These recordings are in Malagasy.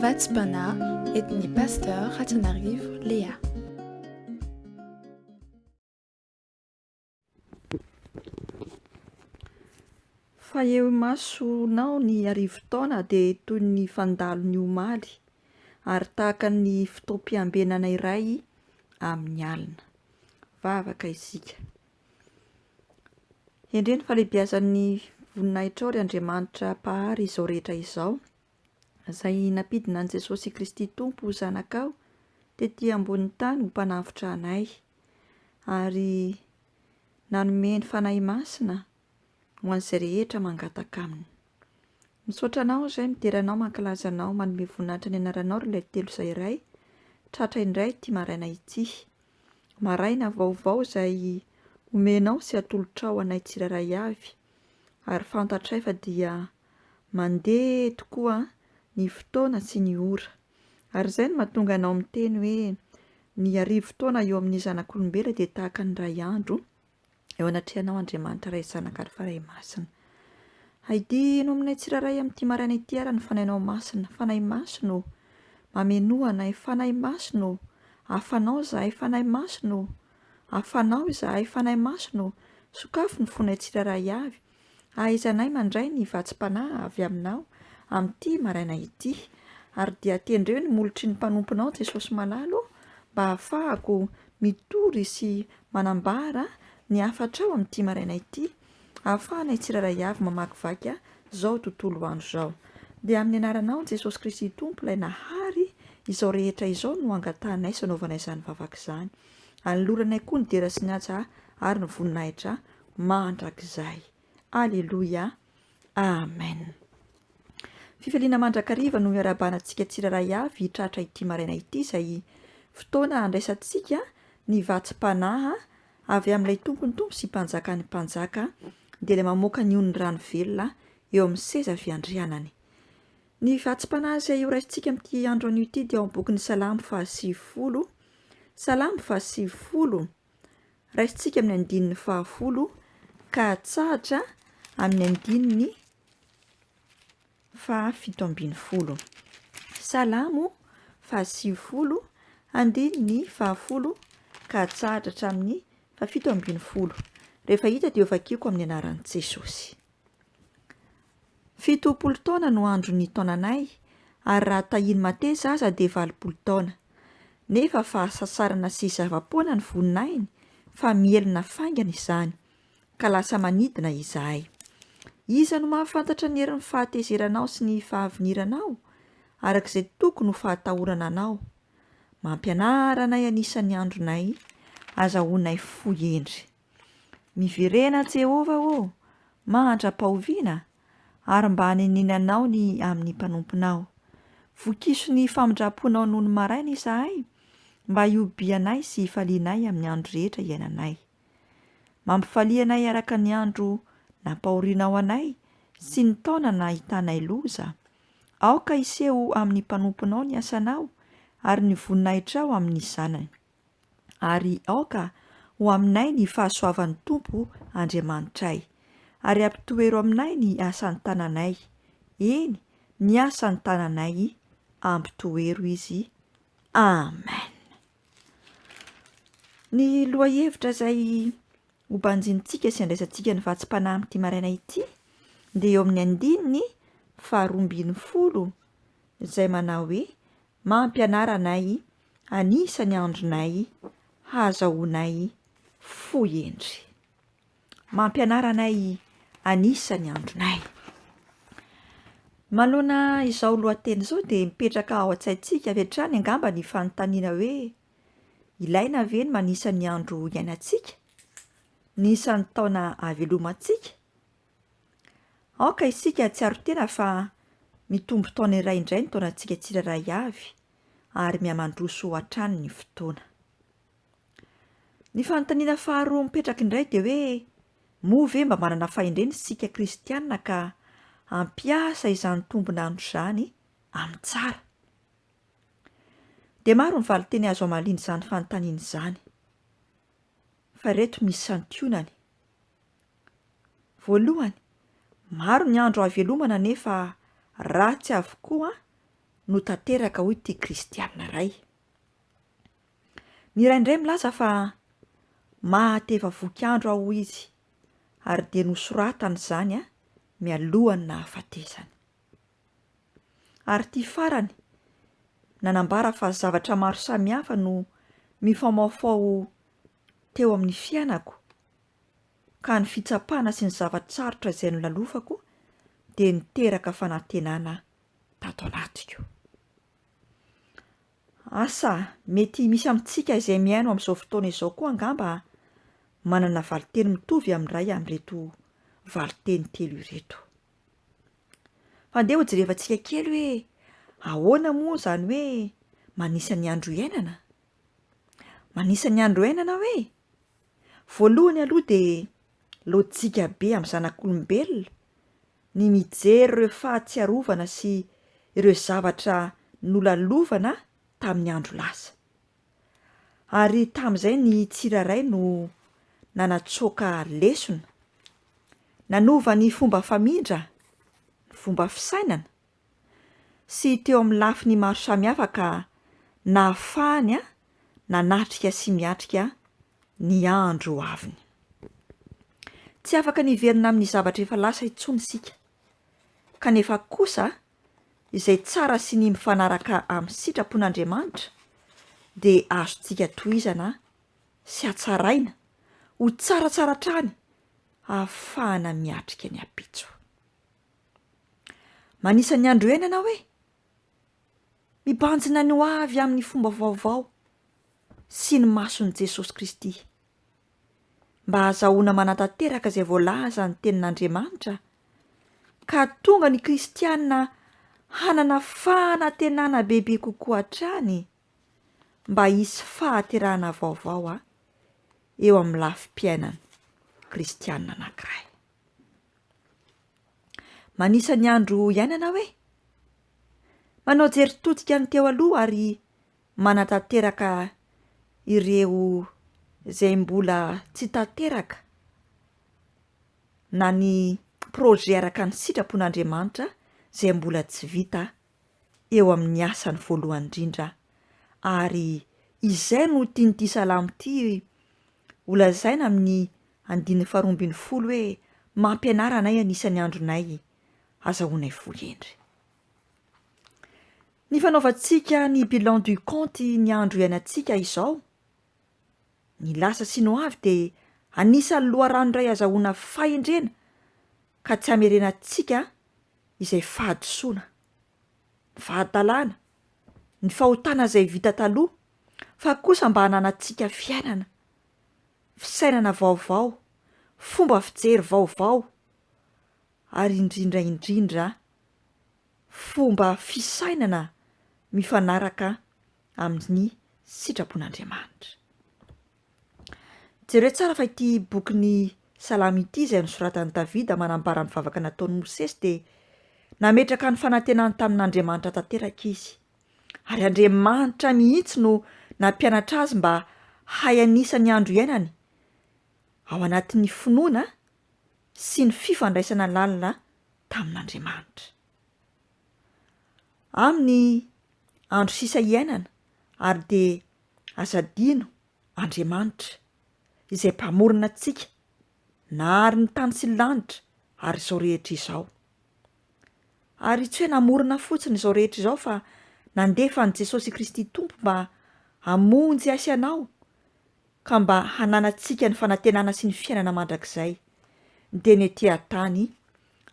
Vatspana ethnie Pasteure RATIANARIVO Léa. Fa eo masonao ny arivo-taona dia toy ny fandalo ny omaly ary tahaka ny fotoam-piambenana iray amin'ny alina. Vavaka isika. Endreny falebiazan'ny voninahitra ao ry Andriamanitra pahary izao rehetra izao, izay napidina an'i Jesosy Kristy Tompo zanakao tetỳ ambony tany ho mpanavotra anay, ary nanome ny fanahy masina ho an'izay rehetra mangataka aminy. Misaotra anao izay mideranao mankalaza anao manome voninahitra ny anaranao ry ilay telo izay iray, tratra indray ity maraina ity. Maraina vaovao izay omenao sy atolotrao anay tsiraray avy, ary fantatray fa dia mandeha tokoa ny fotoana sy ny ora. Ary izay no mahatonga anao miteny hoe ny arivo-taona eo amin'ny zanak'olombelona dia tahaka ny iray andro eo anatrehanao Andriamanitra ray zanaka ary faray masina. Haidino aminay tsiraray amin'ity maraina ity ary ny fanahinao masina, fanahy masina, mamenoa anay fanahy masina, hafanao izahay fanahy masina, hafanao izahay fanahy masina, sokafo ny fonay tsiraray avy, ahaizanay mandray ny vatsim-panahy avy aminao amin'ity maraina ity, ary dia tendreo ny molotry ny mpanomponao Jesosy malalo mba ahafahako mitory sy manambara ny Hafatra amin'ity maraina ity, ahafahanay tsiraray avy mamakivaky izao tontolo andro izao. Dia amin'ny anaranao Jesosy Kristy Tompo ilay nahary izao rehetra izao no angatahanay sy anaovanay izany vavaka izany. Anoloranay koa ny dera sy ny haja ary ny voninahitra mandrakizay. Aleluia. Amen. Fifaliana mandrakariva no miarabanantsika tsiraray avy hitratra ity maraina ity, izay fotoana andraisantsika ny vatsim-panahy avy amin'ilay tompony tompo sy mpanjaka ny mpanjaka, dia ilay mamoaka ny ony rano velona eo amin'ny seza fiandrianany. Ny vatsim-panahy izay horaisintsika amin'ity andro anio ity dia ao amin'ny bokin'ny Salamo 120, Salamo 120, raisintsika amin'ny andininy 10 ka hatsahatra amin'ny andininy 70. Salamo 120, andininy 10 ka hatsahatra hatramin'ny 70. Rehefa hita dia vakiako amin'ny anaran'i Jesosy. 70 taona no andron'ny taonanay, ary raha tahiny mateza aza dia 80 taona. Nefa fahasasarana sy zava-poana ny voninahiny, fa mielina faingana izany, ka lasa manidina izahay. Iza no mahafantatra ny herin'ny fahatezeranao sy ny fahaviniranao, arak'izay tokony ho fahatahorana anao. Mampianara anay anisan'ny andronay, azahoanay fohy endry. Miverena Jehova ô, mandra-pahoviana, ary mba haneninanao ny amin'ny mpanomponao. Vokiso ny famindram-ponao noho ny maraina izahay, mba hiobianay sy hifalianay amin'ny andro rehetra iainanay. Mampifalia anay araka ny andro nampahorianao anay sy ny taona nahitanay loza. Aoka iseho amin'ny mpanomponao ny asanao ary ny voninahitrao amin'ny zanany. Ary aoka ho aminay ny fahasoavan'ny Tompo Andriamanitray, ary ampitoero aminay ny asan'ny tananay. Eny, ny asan'ny tananay ampitoero izy. Amen. Ny lohahevitra izay ho banjintsika sy andraisantsika ny vatsim-panahy amin'ity maraina ity dia eo amin'ny andininy 12, izay manao hoe mampianara anay, anisany andronay, hahazoanay fohy endry. Mampianara anay, anisany andronay. Manoloana izao lohateny izao dia mipetraka ao an-tsaintsika avy hatrany angamba ny fanontaniana hoe ilaina ve ny manisa ny andro iainantsika, ny isan'ny taona havelomantsika? Aoka isika tsy aro-tena fa mitombo taona iray indray ny taonantsika tsiraray avy, ary mihamandroso hatrany ny fotoana. Ny fanontaniana faharoa mipetraka indray dia hoe moa ve mba manana fahendreny isika kristianina ka hampiasa izany tombonandro izany amin'ny tsara? Dia maro ny valiteny azo hamaliana izany fanontaniana izany, fa ireto misy santionany. Voalohany, maro ny andro havelomana nefa ratsy avokoa no tanteraka hoy ity kristianina ray. Ny raindray milaza fa mahateva vokiandro aho izy ary dia nosoratany izany mialohany na hafatezany. Ary ty farany nanambara fa zavatra maro samihafa no mifamaofao teo amin'ny fiainako, ka ny fitsapana sy ny zavatsarotra izay nolalofako dia niteraka fanantenana tato anatiko. Asa mety misy amintsika izay miaino amin'izao fotoana izao koa angamba manana valiteny mitovy amin'iray amin'ireto valiteny telo ireto. Fa andeha ho jerevantsika kely hoe ahoana moa izany hoe manisa ny andro iainana? Manisa ny andro iainana hoe? Voalohany aloha dia lôjika be amin'ny zanak'olombelona ny mijery ireo fahatsiarovana sy ireo zavatra nolalovana tamin'ny andro lasa. Ary tamin'izay ny tsirairay no nanatsoaka lesona, nanova ny fomba famindra, ny fomba fisainana, sy teo amin'ny lafiny maro samihafa ka nahafahany nanatrika sy miatrika ny andro aviny. Tsy afaka niverina amin'ny zavatra efa lasa intsony isika, kanefa kosa izay tsara sy ny mifanaraka amin'ny sitrapon'Andriamanitra dia azontsika tohizana sy hatsaraina ho tsaratsara hatrany ahafahana miatrika ny ampitso. Manisa ny andro iainana hoe? Mibanjina ny ho avy amin'ny fomba vaovao sy ny mason'i Jesosy Kristy mba hahazahoana manantanteraka izay voalaza ny tenin'Andriamanitra, ka tonga ny kristianina hanana fanantenana bebe kokoa hatrany mba hisy fahaterahana vaovao eo amin'ny lafim-piainana kristianina anankiray. Manisa ny andro iainana hoe? Manao jery totika ny teo aloha ary manantanteraka ireo izay mbola tsy tanteraka na ny projet araka ny sitrapon'Andriamanitra izay mbola tsy vita eo amin'ny asany voalohany indrindra, ary izay no tian'ity salamo ity holazaina amin'ny 120 hoe mampianara anay anisan'ny andronay, azahoanay vohendry. Ny fanaovantsika ny bilan du compte ny andro iainantsika izao, ny lasa sy ny ho avy dia anisan'ny loharano iray azahoana fahendrena ka tsy hamerenantsika izay fahadosoana, ny fahatalana, ny fahotana izay vita taloha, fa kosa mba hananantsika fiainana, fisainana vaovao, fomba fijery vaovao, ary indrindra fomba fisainana mifanaraka amin'ny sitrapon'Andriamanitra. Jereo tsara fa ity bokin'ny salamo ity izay nosoratan'i Davida manambara ny vavaka nataon'i Mosesy dia nametraka ny fanantenany tamin'Andriamanitra tanteraka izy, ary Andriamanitra mihitsy no nampianatra azy mba hayanisa ny andro iainany ao anatin'ny finoana sy ny fifandraisana lalina tamin'Andriamanitra. Amin'ny andro sisa iainana ary dia azadino Andriamanitra izay mpamorona antsika nahary ny tany sy ny lanitra ary izao rehetra izao. Ary tsy hoe namorona fotsiny izao rehetra izao fa nandefa an' Jesosy Kristy Tompo mba hamonjy asy anao ka mba hananantsika ny fanantenana sy ny fiainana mandrakizay dia ny etỳ an-tany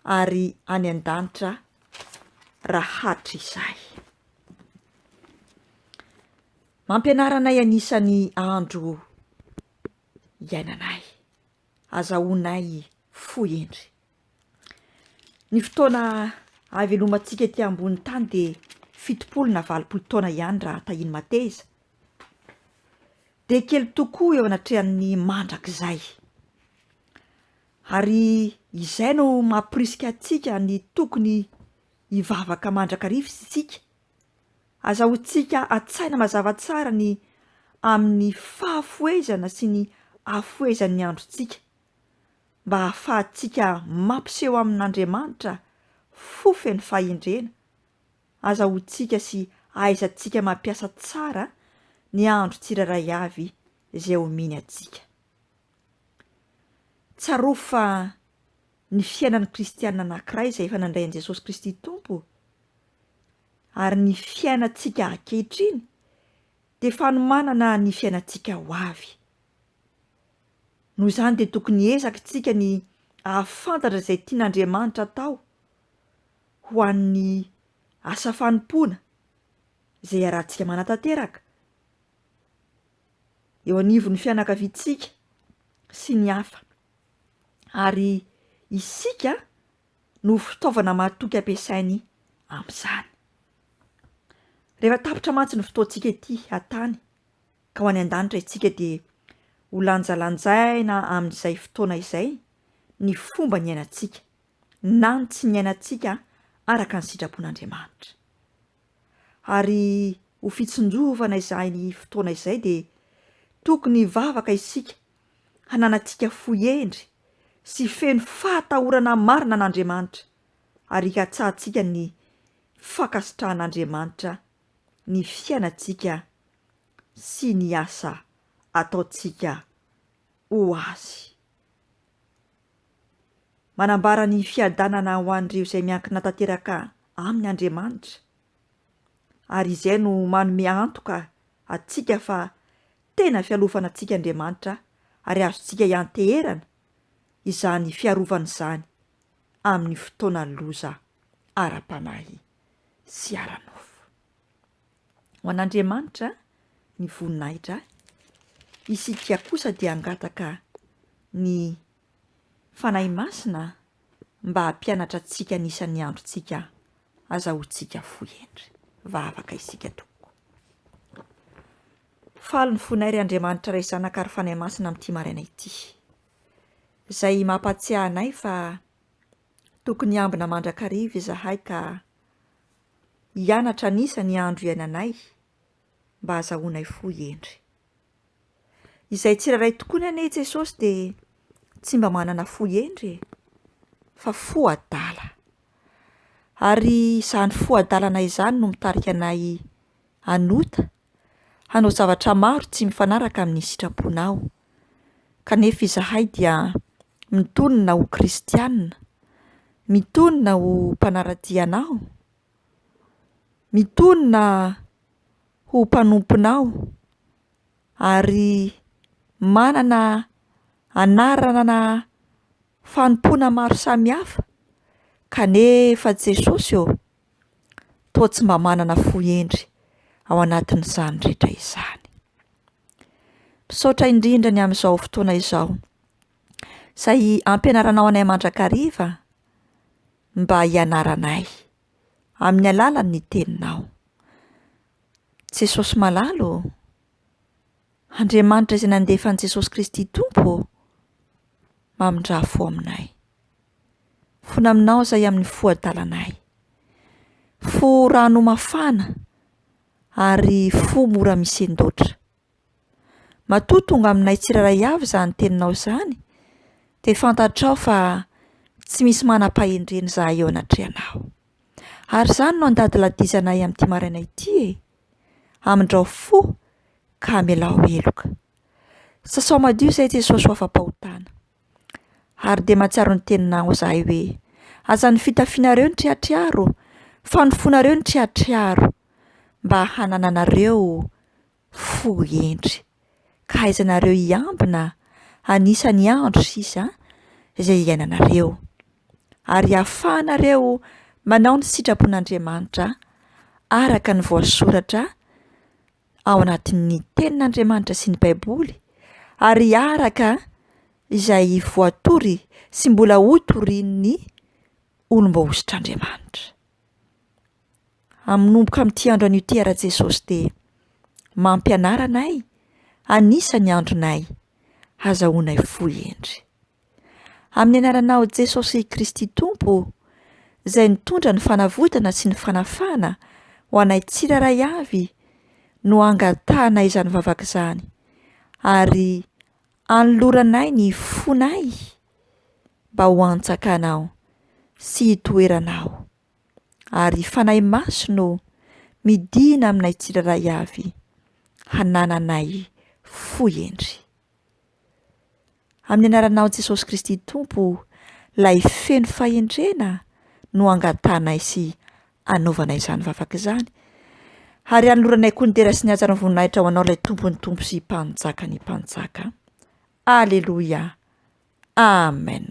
ary any an-danitra rahatra izay. Mampianara anay anisan'ny andro iainanay, azahoanay fohendry. Ny fotoana havelomantsika etỳ ambony tany dia 70 na 80 taona ihany raha tahiny mateza, dia kely tokoa eo anatrehan'ny mandrakizay. Ary izay no mamporisika antsika ny tokony hivavaka mandrakarivotra isika, azahoantsika atsaina mazava tsara ny amin'ny fahafoezana sy ny hafoezan'ny androntsika, mba hahafahantsika mampiseho amin'Andriamanitra fofeny fahendrena azahoantsika sy ahaizantsika mampiasa tsara ny andro tsiraray avy izay ominy antsika. Tsaroa fa ny fiainan'ny kristianina anankiray izay efa nandray an'i Jesosy Kristy Tompo ary ny fiainantsika ankehitriny dia fanomanana ny fiainantsika ho avy. Noho izany dia tokony ezakitsika ny ahafantatra izay tian'Andriamanitra atao ho an'ny asa fanompoana izay iarahantsika manatanteraka eo anivon'ny fianakaviantsika sy ny hafa. Ary isika no fitaovana mahatoky ampiasainy amin'izany. Rehefa tapitra mantsy ny fotoantsika ety an-tany ka ho any an-danitra isika dia ho lanjalanjaina amin'izay fotoana izay ny fomba ny ainatsika na ny tsy ny ainatsika araka ny sitrapon'Andriamanitra. Ary ho fitsonjovana izay fotoana izay dia tokony hivavaka isika hananantsika fohendry sy feno fahatahorana marina an'Andriamanitra ary hikatsahantsika ny fankasitrahan'Andriamanitra ny fiainantsika sy ny asa ataontsika ho azy. Manambara ny fiadanana ho an'ireo izay miankina tanteraka amin'ny Andriamanitra ary izay no manome antoka atsika fa tena fialofana antsika Andriamanitra ary azontsika ianteherana izany fiarovana izany amin'ny fotoana loza ara-panahy sy ara-nofo. Ho an'Andriamanitra ny voninahitra, isika kosa dia hangataka ny fanahy masina mba hampianatra antsika anisan'ny androntsika azahoantsika fohendry. Vavaka isika tokoa. Faly ny fonay ry Andriamanitra ray zanaka ary fanahy masina amin'ity maraina ity, izay mampatsiahy anay fa tokony ambina mandrakariva izahay ka hianatra anisan'ny andro iainanay mba azahoanay fohendry. Izay tsiraray tokoa ny anay Jesosy dia tsy mba manana fohendry fa foadala. Ary izany foadalana izany no mitarika anay hanota, hanao zavatra maro tsy mifanaraka amin'ny sitraponao. Kanefa izahay dia mitonina ho kristianina, mitonina ho mpanaradianao, mitonina ho mpanomponao ary manana anarana fanompoana maro samihafa. Kanefa Jesosy toa tsy mba manana fohendry ao anatin'izany rehetra izany. Misaotra indrindra ny amin'izao fotoana izao izay ampianaranao anay mandrakariva mba hianaranay amin'ny alalan'ny teninao. Jesosy malalo, Andriamanitra izay nandefa an'i Jesosy Kristy Tompo, mamindrafo aminay. Fona aminao izay amin'ny foadalanay. Fo rano mafana ary fo mora misy endotra. Matoa tonga aminay tsiraray avy izany teninao izany, dia fantatrao fa tsy misy manam-pahendreny izahay eo anatrehanao. Ary izany no andady ladizanay amin'ity maraina ity amindrao fo ka mialao heloka. Sasao madio izay Jesosy ho afa-pahotana. Ary dia mahatsiaro ny teninao izahay hoe aza ny fitafianareo ny triatriaro, fanofonareo ny triatriaro mba hanananareo fohendry, ka aizanareo hiambina anisan'ny andro sisa izay iainanareo ary ahafahanareo manao ny sitrapon'Andriamanitra araka ny voasoratra ao anatin'ny tenin'Andriamanitra sy ny Baiboly ary araka izay voatory sy mbola hotorian'ny olom-baositr'Andriamanitra. Manomboka amin'ity andro an'ity ara Jesosy dia mampianara anay anisan'ny andronay azahoanay fohendry. Amin'ny anaranao Jesosy Kristy Tompo izay nitondra ny fanavotana sy ny fanafana ho anay tsiraray avy no angatahana izany vavaka izany ary anoloranay ny fonay mba ho antsakanao sy hitoeranao ary fanahy maso no midina aminay tsiraray avy hanananay fohendry. Amin'ny anaranao Jesosy Kristy Tompo, lay feno fahendrena no angatanay sy anaovanay izany vavaka izany. Ary anoranay koa ny tera sy ny hatsara ny voninahitra ho anao ilay tompony tompo sy mpanjaka ny mpanjaka. Aleloia. Amen.